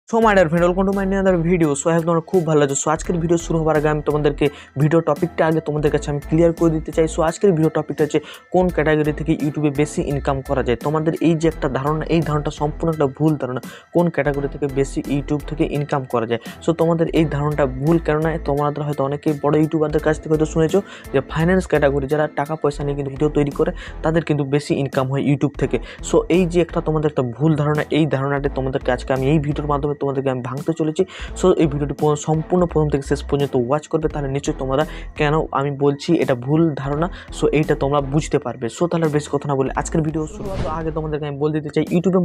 My dear friend, welcome to my other video. So হ্যাঁ, তোমরা খুব ভালো আছো। সো আজকের ভিডিও শুরু হওয়ার আগে আমি তোমাদেরকে ভিডিও টপিকটা আগে তোমাদের কাছে আমি ক্লিয়ার করে দিতে চাই। সো আজকের ভিডিও টপিকটা হচ্ছে কোন ক্যাটাগরি থেকে ইউটিউবে বেশি ইনকাম করা যায়। তোমাদের এই যে একটা ধারণা, এই ধারণাটা সম্পূর্ণ একটা ভুল ধারণা। কোন ক্যাটাগরি থেকে বেশি ইউটিউব থেকে ইনকাম করা যায়, সো তোমাদের এই ধারণাটা ভুল। কেননা তোমাদের হয়তো অনেকেই বড় ইউটিউবারদের কাছ থেকে হয়তো শুনেছো যে ফাইন্যান্স ক্যাটাগরি, যারা টাকা পয়সা নিয়ে কিন্তু ভিডিও তৈরি করে, তাদের কিন্তু বেশি ইনকাম হয় ইউটিউব থেকে। সো এই যে একটা তোমাদের একটা ভুল ধারণা, এই ধারণাটি তোমাদেরকে আজকে আমি এই ভিডিওর মাধ্যমে তোমাদেরকে আমি ভাঙতে চলেছি। সো এই ভিডিওটি সম্পূর্ণ প্রথম থেকে শেষ পর্যন্ত ওয়াচ করবে, তাহলে নিশ্চয়ই তোমরা কেন আমি বলছি এটা ভুল ধারণা, সো এইটা তোমরা বুঝতে পারবে। সো তাহলে বেশি কথা না বলে আজকের ভিডিও শুরু হওয়ার আগে তোমাদেরকে আমি বলে দিতে চাই, ইউটিউবে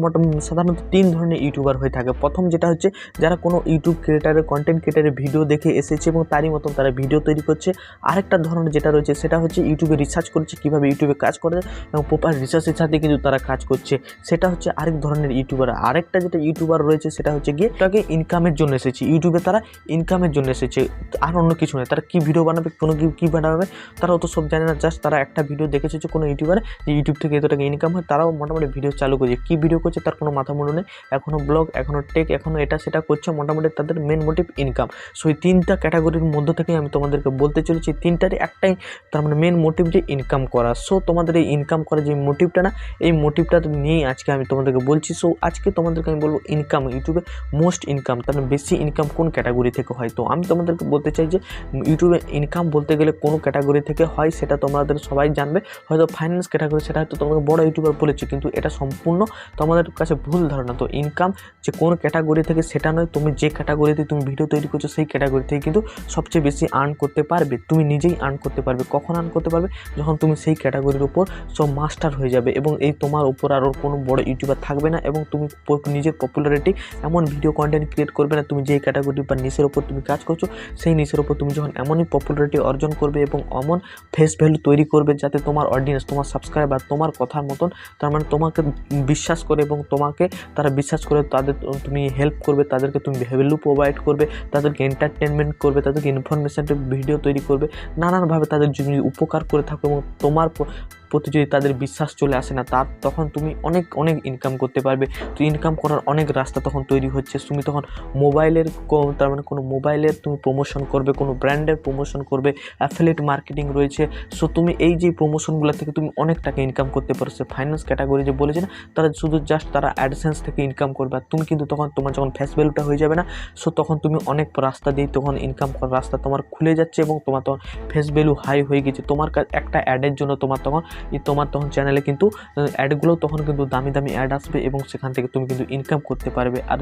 সাধারণত 3 ধরনের ইউটিউবার হয়ে থাকে। প্রথম যেটা হচ্ছে যারা কোনো ইউটিউব ক্রিয়েটারের কন্টেন্ট ক্রিয়েটারের ভিডিও দেখে এসেছে এবং তারই মতন তারা ভিডিও তৈরি করছে। আরেকটা ধরনের যেটা রয়েছে সেটা হচ্ছে ইউটিউবে রিসার্চ করছে কীভাবে ইউটিউবে কাজ করে এবং প্রপার রিসার্চের সাথে কিন্তু তারা কাজ করছে। সেটা হচ্ছে আরেক ধরনের ইউটিউবার। আরেকটা যেটা ইউটিউবার রয়েছে সেটা হচ্ছে গিয়ে তাকে ইনকামের জন্য এসেছে ইউটিউবে, তারা ইনকামের জন্য এসেছে, আর অন্য কিছু নয়। তারা কী ভিডিও বানাবে, কোনো কী বানাবে তারা অত সব জানে না। জাস্ট তারা একটা ভিডিও দেখেছে যে কোনো ইউটিউবারে যে ইউটিউব থেকে এত টাকা ইনকাম হয়, তারাও মোটামুটি ভিডিও চালু করছে। কী ভিডিও করছে তার কোনো মাথা মুন্ডু নেই, এখনও ব্লগ, এখনও টেক, এখনও এটা সেটা করছে। মোটামুটি তাদের মেন মোটিভ ইনকাম। সো এই 3টা ক্যাটাগরির মধ্য থেকে আমি তোমাদেরকে বলতে চলেছি, 3টারই একটাই তার মানে মেন মোটিভ যে ইনকাম করা। সো তোমাদের এই ইনকাম করার যে মোটিভটা না, এই মোটিভটা নিয়েই আজকে আমি তোমাদেরকে বলছি। সো আজকে তোমাদেরকে আমি বলবো ইনকাম, ইউটিউবে মোস্ট ইনকাম, তার মানে বেশি ইনকাম কোন ক্যাটাগরি থেকে হয়। তো আমি তোমাদেরকে বলতে চাই যে ইউটিউবে ইনকাম বলতে গেলে কোনো ক্যাটাগরি থেকে হয় সেটা তোমাদের সবাই জানবে। হয়তো ফাইন্যান্স ক্যাটাগরি, সেটা হয়তো তোমাকে বড় ইউটিউবার বলেছে, কিন্তু এটা সম্পূর্ণ তোমাদের কাছে ভুল ধারণা। তো ইনকাম যে কোন ক্যাটাগরি থেকে সেটা নয়, তুমি যে ক্যাটাগরিতে তুমি ভিডিও তৈরি করছো সেই ক্যাটাগরি থেকে কিন্তু সবচেয়ে বেশি আর্ন করতে পারবে। তুমি নিজেই আর্ন করতে পারবে। কখন আর্ন করতে পারবে? যখন তুমি সেই ক্যাটাগরির উপর সব মাস্টার হয়ে যাবে এবং এই তোমার উপর আরও কোনো বড় ইউটিউবার থাকবে না এবং তুমি নিজের পপুলারিটি এমন ভিডিও কন্টেন্ট ক্রিয়েট করবে না। তুমি যেই ক্যাটাগরি বা নিশের উপর তুমি কাজ করছো সেই নিশের উপর তুমি যখন এমনই পপুলারিটি অর্জন করবে এবং এমন ফেস ভ্যালু তৈরি করবে যাতে তোমার অডিয়েন্স, তোমার সাবস্ক্রাইবার তোমার কথার মতন, তার মানে তোমাকে বিশ্বাস করে এবং তোমাকে তারা বিশ্বাস করে তাদের তুমি হেল্প করবে, তাদেরকে তুমি ভ্যালু প্রোভাইড করবে, তাদেরকে এন্টারটেনমেন্ট করবে, তাদেরকে ইনফরমেশন ভিডিও তৈরি করবে, নানানভাবে তাদের যদি উপকার করে থাকো এবং তোমার প্রতি যদি তাদের বিশ্বাস চলে আসে না, তখন তুমি অনেক অনেক ইনকাম করতে পারবে। তো ইনকাম করার অনেক রাস্তা তখন তৈরি হচ্ছে। তুমি তখন মোবাইলের তার মানে কোনো মোবাইলের তুমি প্রমোশন করবে, কোনো ব্র্যান্ডের প্রমোশন করবে, অ্যাফিলিয়েট মার্কেটিং রয়েছে। সো তুমি এই যে প্রমোশনগুলো থেকে তুমি অনেক টাকা ইনকাম করতে পারো। সে ফাইন্যান্স ক্যাটাগরি যে বলেছে না, তারা শুধু জাস্ট তারা অ্যাডসেন্স থেকে ইনকাম করবে। আর তুমি কিন্তু তখন তোমার যখন ফেস ভ্যালুটা হয়ে যাবে না, সো তখন তুমি অনেক রাস্তা দিয়ে তখন ইনকাম করার রাস্তা তোমার খুলে যাচ্ছে এবং তোমার তখন ফেস ভ্যালু হাই হয়ে গেছে। তোমার একটা অ্যাডের জন্য তোমার তখন চ্যানেলে কিন্তু অ্যাডগুলো তখন কিন্তু দামি দামি অ্যাড আসবে এবং সেখান থেকে তুমি কিন্তু ইনকাম করতে পারবে। আর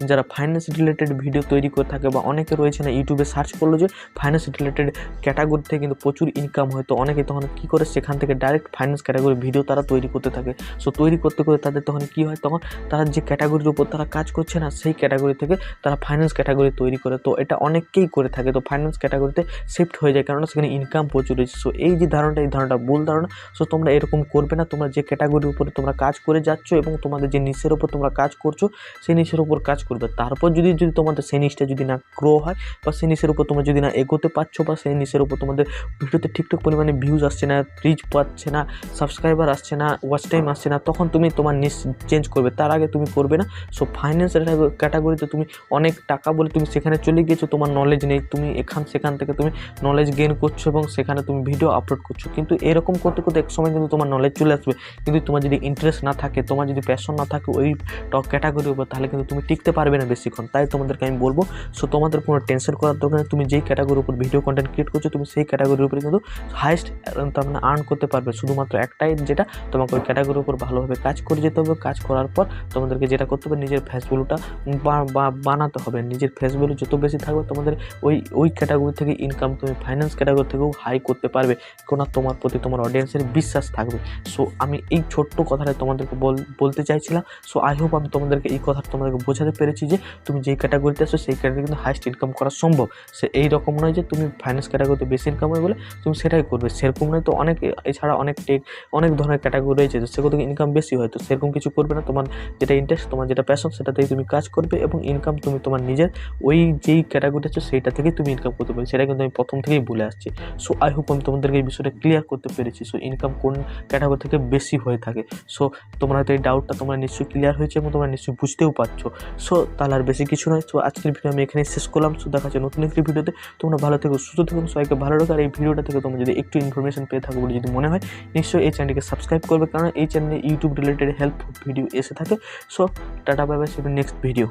যারা ফাইন্যান্স রিলেটেড ভিডিও তৈরি করে থাকে বা অনেকে রয়েছে না, ইউটিউবে সার্চ করলো যে ফাইন্যান্স রিলেটেড ক্যাটাগরি থেকে কিন্তু প্রচুর ইনকাম হয়, তো অনেকে তখন কী করে সেখান থেকে ডাইরেক্ট ফাইন্যান্স ক্যাটাগরি ভিডিও তারা তৈরি করতে থাকে। সো তৈরি করতে করতে তাদের তখন কী হয়, তখন তারা যে ক্যাটাগরির উপর তারা কাজ করছে না সেই ক্যাটাগরি থেকে তারা ফাইন্যান্স ক্যাটাগরি তৈরি করে। তো এটা অনেককেই করে থাকে। তো ফাইন্যান্স ক্যাটাগরিতে শিফট হয়ে যায়, কারণ সেখানে ইনকাম প্রচুর রয়েছে। সো এই যে ধারণাটা, এই ধারণাটা ভুল ধারণা। সো তোমরা এরকম করবে না। তোমরা যে ক্যাটাগরির উপরে তোমরা কাজ করে যাচ্ছ এবং তোমাদের যে নিশের উপর তোমরা কাজ করছো সেই নিশের উপর কাজ করবে। তারপর যদি তোমাদের সেই নিশটা যদি না গ্রো হয় বা সেই নিশের উপর তোমরা যদি না এগোতে পারছো বা সেই নিশের উপর তোমাদের ভিডিওতে ঠিকঠাক পরিমাণে ভিউজ আসছে না, রিচ পাচ্ছে না, সাবস্ক্রাইবার আসছে না, ওয়াচ টাইম আসছে না, তখন তুমি তোমার নিশ চেঞ্জ করবে। তার আগে তুমি করবে না। সো ফাইন্যান্স ক্যাটাগরিতে তুমি অনেক টাকা বলে তুমি সেখানে চলে গিয়েছো, তোমার নলেজ নেই, তুমি সেখান থেকে তুমি নলেজ গেইন করছো এবং সেখানে তুমি ভিডিও আপলোড করছো। কিন্তু এরকম করতে করতে এক সময় কিন্তু তোমার নলেজ চলে আসবে, কিন্তু তোমার যদি ইন্টারেস্ট না থাকে, তোমার যদি প্যাশন না থাকে ওই ক্যাটাগরির উপর, তাহলে কিন্তু তুমি টিকতে পারবে না বেশিক্ষণ। তাই তোমাদেরকে আমি বলবো, সো তোমাদের কোনো টেনশন করার দরকার নেই। তুমি যেই ক্যাটাগরির উপর ভিডিও কন্টেন্ট ক্রিয়েট করছো তুমি সেই ক্যাটাগরির উপরে কিন্তু হাইস্ট তার মানে আর্ন করতে পারবে। শুধুমাত্র একটাই, যেটা তোমাকে ওই ক্যাটাগরির উপর ভালোভাবে কাজ করে যেতে হবে। কাজ করার পর তোমাদেরকে যেটা করতে হবে, নিজের ফেস ভ্যালুটা বানাতে হবে। নিজের ফেস ভ্যালু যত বেশি থাকবে তোমাদের ওই ক্যাটাগরি থেকে ইনকাম তুমি ফাইন্যান্স ক্যাটাগরি থেকেও হাই করতে পারবে, কারণ তোমার প্রতি তোমার অডিয়েন্সের বিশ্বাস থাকবে। সো আমি এই ছোট্ট কথাটা তোমাদেরকে বলতে চাইছিলাম। সো আই হোপ আমি তোমাদেরকে এই কথাটা তোমাদেরকে বোঝাতে পেরেছি যে তুমি যেই ক্যাটাগরিতে আসো সেই ক্যাটাগরি কিন্তু হাইস্ট ইনকাম করা সম্ভব। সে এই রকম নয় যে তুমি ফাইন্যান্স ক্যাটাগরিতে বেশি ইনকাম হয় বলে তুমি সেটাই করবে, সেরকম নয়। তো এছাড়া অনেক ধরনের ক্যাটাগরি রয়েছে সেগুলো থেকে ইনকাম বেশি হয়। তো সেরকম কিছু করবে না। তোমার যেটা ইন্টারেস্ট, তোমার যেটা প্যাশন, সেটাতেই তুমি কাজ করবে এবং ইনকাম তুমি তোমার নিজের ওই যেই ক্যাটাগরিটা আছে সেইটা থেকেই তুমি ইনকাম করতে পারবে। সেটা কিন্তু আমি প্রথম থেকেই বলে আসছি। সো আই হোপ আমি তোমাদেরকে এই বিষয়টা ক্লিয়ার করতে পেরেছি। সো ইনকাম কোন ক্যাটাগরি থেকে বেশি হয়ে থাকে। সো তোমরা হয়তো এই ডাউটটা তোমরা নিশ্চয়ই ক্লিয়ার হয়েছে এবং তোমরা নিশ্চয়ই বুঝতেও পারছো। সো তাহলে আর বেশি কিছু নয়। সো আজকের ভিডিও আমি এখানে শেষ করলাম। সো দেখা যাচ্ছে নতুন একটি ভিডিওতে। তোমরা ভালো থেকো, সুস্থ থেকো, সবাইকে ভালো রাখো। আর এই ভিডিওটা থেকে তোমরা যদি একটু ইনফরমেশন পেয়ে থাকো বলে যদি মনে হয়, নিশ্চয়ই এই চ্যানেলটিকে সাবস্ক্রাইব করবে, কারণ এই চ্যানেলে ইউটিউব রিলেটেড হেল্পফুল ভিডিও এসে থাকে। So tata, bye bye, see you next video.